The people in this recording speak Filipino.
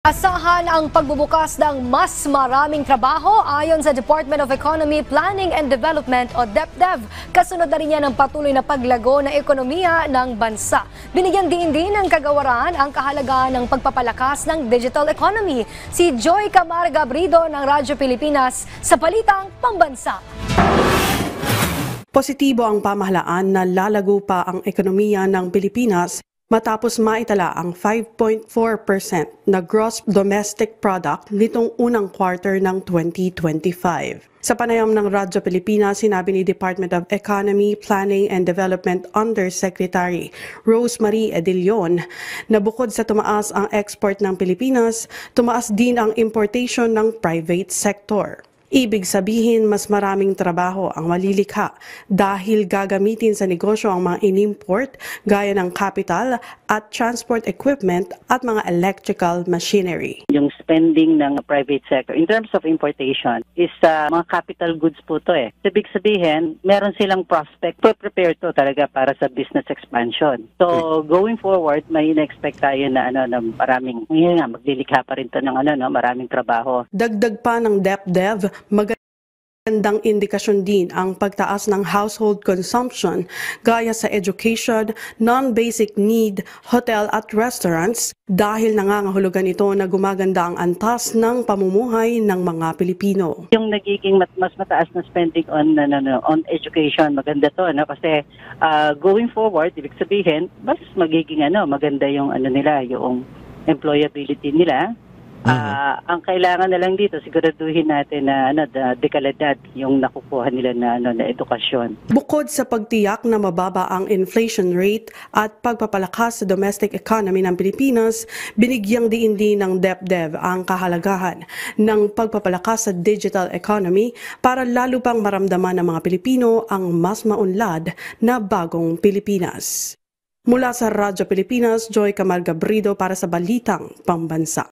Asahan ang pagbubukas ng mas maraming trabaho ayon sa Department of Economy, Planning and Development o DepDev. Kasunod na rin yan ang patuloy na paglago ng ekonomiya ng bansa. Binigyan din ng kagawaran ang kahalagahan ng pagpapalakas ng digital economy. Si Joy Camarga Brido ng Radyo Pilipinas sa Balitang Pambansa. Positibo ang pamahalaan na lalago pa ang ekonomiya ng Pilipinas matapos maitala ang 5.4% na gross domestic product nitong unang quarter ng 2025. Sa panayam ng Radyo Pilipinas, sinabi ni Department of Economy, Planning and Development Undersecretary Rosemarie Edilion na bukod sa tumaas ang export ng Pilipinas, tumaas din ang importation ng private sector. Ibig sabihin, mas maraming trabaho ang malilikha dahil gagamitin sa negosyo ang mga inimport gaya ng capital at transport equipment at mga electrical machinery. Yung spending ng private sector in terms of importation is mga capital goods po to eh. Ibig sabihin, meron silang prospect to prepare to talaga para sa business expansion. So going forward, may in-expect tayo na na maraming maglilikha pa rin to ng maraming trabaho. Dagdag pa ng DepDev, magandang indikasyon din ang pagtaas ng household consumption gaya sa education, non-basic need, hotel at restaurants dahil nangangahulugan ito na gumaganda ang antas ng pamumuhay ng mga Pilipino. Yung nagiging mas mataas na spending on education, maganda to kasi going forward, ibig sabihin, mas magiging maganda yung nila, yung employability nila. Ang kailangan na lang dito, siguraduhin natin na dekalidad yung nakukuha nila na edukasyon. Bukod sa pagtiyak na mababa ang inflation rate at pagpapalakas sa domestic economy ng Pilipinas, binigyang diin din ng DepDev ang kahalagahan ng pagpapalakas sa digital economy para lalo pang maramdaman ng mga Pilipino ang mas maunlad na bagong Pilipinas. Mula sa Radyo Pilipinas, Joy Camarga Brido para sa Balitang Pambansa.